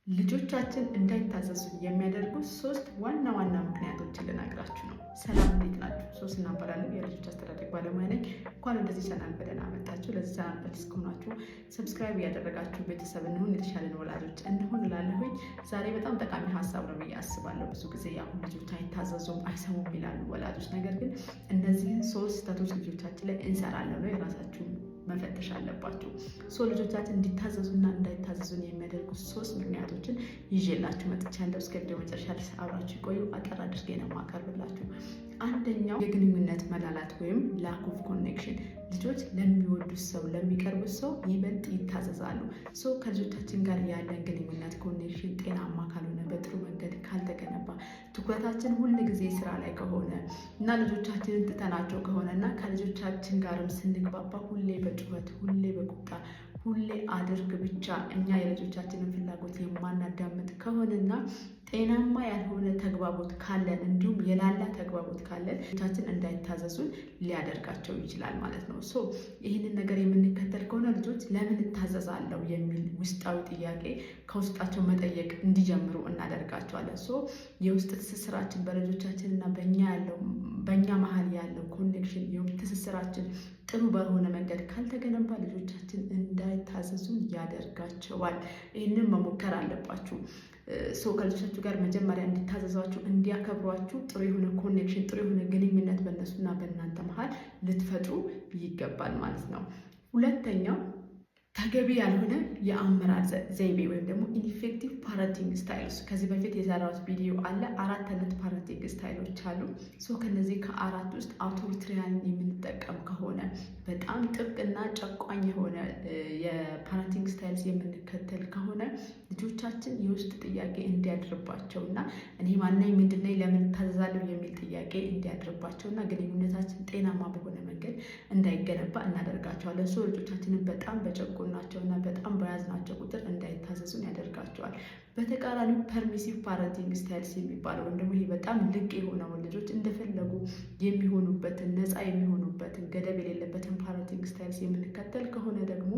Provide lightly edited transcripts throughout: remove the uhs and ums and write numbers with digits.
ልጆቻችን እንዳይታዘዙ የሚያደርጉ ሶስት ዋና ምክንያቶችን ልነግራችሁ ነው። ሰላም እንዴት ናችሁ? ሶስና እባላለሁ የልጆች አስተዳደግ ባለሙያ ነኝ። እንኳን ወደዚህ ቻናል በደህና መጣችሁ። ለዚህ ቻናል አዲስ ከሆናችሁ ሰብስክራይብ እያደረጋችሁ ቤተሰብ እንሁን፣ የተሻለን ወላጆች እንሁን እላለሁኝ። ዛሬ በጣም ጠቃሚ ሀሳብ ነው ብዬ አስባለሁ። ብዙ ጊዜ አሁን ልጆች አይታዘዙም፣ አይሰሙም ይላሉ ወላጆች። ነገር ግን እነዚህን ሶስት ስህተቶች ልጆቻችን ላይ እንሰራለን ነው የራሳችሁን መፈተሽ አለባችሁ። ልጆቻችን እንዲታዘዙና እንዳይታዘዙን የሚያደርጉ ሶስት ምክንያቶችን ይዤላችሁ መጥቻለሁ። እስከ ቪዲዮ መጨረሻ ድረስ አብራችሁ ቆዩ። አጠር አድርጌ ነው የማቀርብላችሁ። አንደኛው የግንኙነት መላላት ወይም ላክ ኦፍ ኮኔክሽን። ልጆች ለሚወዱት ሰው ለሚቀርቡት ሰው ይበልጥ ይታዘዛሉ። ከልጆቻችን ጋር ያለን ግንኙነት ኮኔክሽን ጤናማ ካልሆነ፣ በጥሩ መንገድ ካልተገነባ፣ ትኩረታችን ሁል ጊዜ ስራ ላይ ከሆነ እና ልጆቻችንን ትተናቸው ከሆነ እና ከልጆቻችን ጋርም ስንግባባ ሁሌ በጩኸት ሁሌ በቁጣ ሁሌ አድርግ ብቻ እኛ የልጆቻችንን ፍላጎት የማናዳምጥ ከሆነና ጤናማ ያልሆነ ተግባቦት ካለን እንዲሁም የላላ ተግባቦት ካለን ልጆቻችን እንዳይታዘዙን ሊያደርጋቸው ይችላል ማለት ነው። ይህንን ነገር የምንከተል ከሆነ ልጆች ለምን እታዘዛለሁ የሚል ውስጣዊ ጥያቄ ከውስጣቸው መጠየቅ እንዲጀምሩ እናደርጋቸዋለን። የውስጥ ትስስራችን በልጆቻችን እና በእኛ መሀል ያለው ኮኔክሽን ትስስራችን ጥሩ በሆነ መንገድ ካልተገነባ ልጆቻችን እንዳይታዘዙን ያደርጋቸዋል። ይህንን መሞከር አለባችሁ። ከልጆቻችሁ ጋር መጀመሪያ እንዲታዘዟችሁ፣ እንዲያከብሯችሁ ጥሩ የሆነ ኮኔክሽን፣ ጥሩ የሆነ ግንኙነት በእነሱና በእናንተ መሀል ልትፈጥሩ ይገባል ማለት ነው። ሁለተኛው ተገቢ ያልሆነ የአመራር ዘይቤ ወይም ደግሞ ኢንፌክቲቭ ፓረንቲንግ ስታይልስ። ከዚህ በፊት የሰራሁት ቪዲዮ አለ። 4 አይነት ፓረንቲንግ ስታይሎች አሉ። ከነዚህ ከ4 ውስጥ አውቶሪታሪያን የምንጠቀም ከሆነ በጣም ጥብቅና ጨቋኝ የሆነ የፓረንቲንግ ስታይልስ የምንከተል ከሆነ ልጆቻችን የውስጥ ጥያቄ እንዲያድርባቸው እና እኔ ማነኝ፣ ምንድነኝ፣ ለምን ታዘዛለሁ የሚል ጥያቄ እንዲያድርባቸው እና ግንኙነታችን ጤናማ በሆነ መንገድ እንዳይገነባ እናደርጋቸዋለን። ልጆቻችንን በጣም በጨቆ ናቸው እና በጣም በያዝናቸው ቁጥር እንዳይታዘዙን ያደርጋቸዋል። በተቃራኒው ፐርሚሲቭ ፓረንቲንግ ስታይልስ የሚባለው ወይም ደግሞ ይሄ በጣም ልቅ የሆነውን ልጆች እንደፈለጉ የሚሆኑበትን ነፃ የሚሆኑበትን ገደብ የሌለበትን ፓረንቲንግ ስታይልስ የምንከተል ከሆነ ደግሞ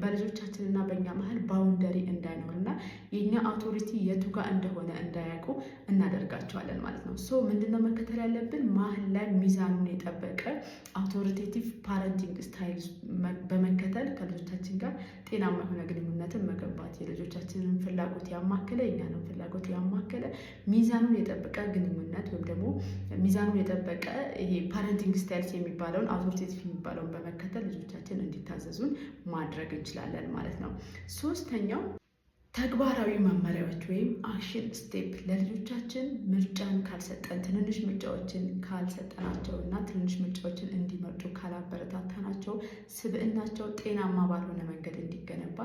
በልጆቻችንና በእኛ መሀል ባውንደሪ እንዳይኖርና የእኛ አውቶሪቲ የቱ ጋር እንደሆነ እንዳያውቁ እናደርጋቸዋለን ማለት ነው። ምንድነው መከተል ያለብን? መሀል ላይ ሚዛኑን የጠበቀ አውቶሪቴቲቭ ፓረንቲንግ ስታይልስ በመከተል ከልጆቻችን ጋር ጤናማ የሆነ ግንኙነትን መገንባት፣ የልጆቻችንን ፍላጎት ያማከለ የኛንም ፍላጎት ያማከለ ሚዛኑን የጠበቀ ግንኙነት ወይም ደግሞ ሚዛኑን የጠበቀ ይሄ ፓረንቲንግ ስታይልስ የሚባለውን አውቶሪቴቲቭ የሚባለውን በመከተል ልጆቻችን እንዲታዘዙን ማድረግ እንችላለን ማለት ነው። ሶስተኛው ተግባራዊ መመሪያዎች ወይም አክሽን ስቴፕ። ለልጆቻችን ምርጫን ካልሰጠን፣ ትንንሽ ምርጫዎችን ካልሰጠናቸው እና ትንንሽ ምርጫዎችን እንዲመርጡ ካላበረታታናቸው ስብዕናቸው ጤናማ ባልሆነ መንገድ እንዲገነባ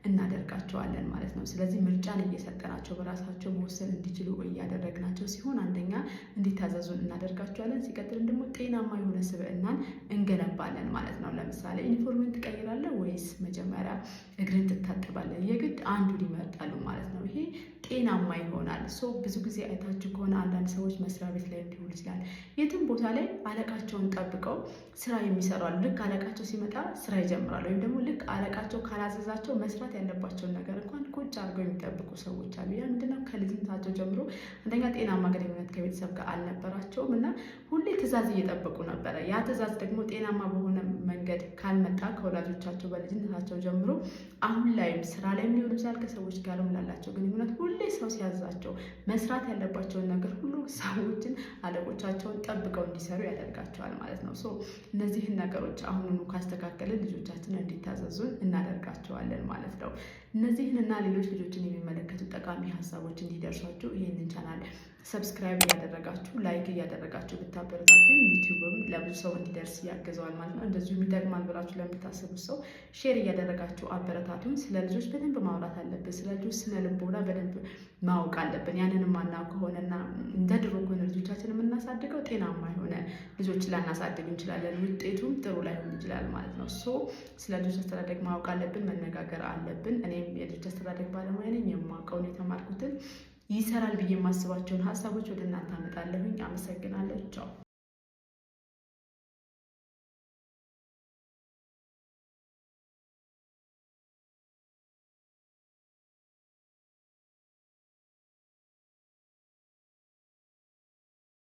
እናደርጋቸዋለን ማለት ነው። ስለዚህ ምርጫን እየሰጠናቸው በራሳቸው መወሰን እንዲችሉ እያደረግናቸው ሲሆን አንደኛ እንዲታዘዙን እናደርጋቸዋለን። ሲቀጥልም ደግሞ ጤናማ የሆነ ስብዕናን እንገነባለን ማለት ነው። ለምሳሌ ዩኒፎርምን ትቀይራለህ ወይስ መጀመሪያ እግርን ትታጠባለህ? የግድ አንዱ ይመርጣሉ ማለት ነው። ይሄ ጤናማ ይሆናል። ብዙ ጊዜ አይታችሁ ከሆነ አንዳንድ ሰዎች መስሪያ ቤት ላይ ሊሆን ይችላል፣ የትም ቦታ ላይ አለቃቸውን ጠብቀው ስራ የሚሰራሉ። ልክ አለቃቸው ሲመጣ ስራ ይጀምራሉ። ወይም ደግሞ ልክ አለቃቸው ካላዘዛቸው መስራት ያለባቸውን ነገር እንኳን ቁጭ አድርገው የሚጠብቁ ሰዎች አሉ። ያ ምንድነው? ከልጅነታቸው ጀምሮ አንደኛ ጤናማ ግንኙነት ከቤተሰብ ጋር አልነበራቸውም እና ሁሌ ትዕዛዝ እየጠበቁ ነበረ። ያ ትዕዛዝ ደግሞ ጤናማ በሆነ መንገድ ካልመጣ ከወላጆቻቸው በልጅነታቸው ጀምሮ አሁን ላይም ስራ ላይ ሊሆን ይችላል ከሰዎች ጋርም ላላቸው ግንኙነት ሁሌ ሰው ሲያዛቸው መስራት ያለባቸውን ነገር ሁሉ ሰዎችን አለቆቻቸውን ጠብቀው እንዲሰሩ ያደርጋቸዋል ማለት ነው። እነዚህን ነገሮች አሁኑኑ ካስተካከልን ልጆቻችን እንዲታዘዙን እናደርጋቸዋለን ማለት ነው። እነዚህንና ሌሎች ልጆችን የሚመለከቱ ጠቃሚ ሀሳቦች እንዲደርሷችሁ ይህንን ቻናል ሰብስክራይብ እያደረጋችሁ ላይክ እያደረጋችሁ ብታበረታቱ ዩቲዩብም ለብዙ ሰው እንዲደርስ ያገዘዋል ማለት ነው። እንደዚሁ ይጠቅማል ብላችሁ ለምታስቡት ሰው ሼር እያደረጋችሁ አበረታቱን። ስለ ልጆች በደንብ ማውራት አለብን። ስለ ልጆች ስነ ልቦና በደንብ ማወቅ አለብን። ያንን ማናውቅ ከሆነና እንደ ድሮ ከሆነ ልጆቻችን የምናሳድገው ጤናማ የሆነ ልጆች ላናሳድግ እንችላለን። ውጤቱም ጥሩ ላይሆን ይችላል ማለት ነው። ስለ ልጆች አስተዳደግ ማወቅ አለብን፣ መነጋገር አለብን። እኔም የልጆች አስተዳደግ ባለሙያ ነኝ። የማውቀውን የተማርኩትን ይሰራል ብዬ የማስባቸውን ሀሳቦች ወደ እናንተ አመጣለሁኝ። አመሰግናለሁ። ቻው።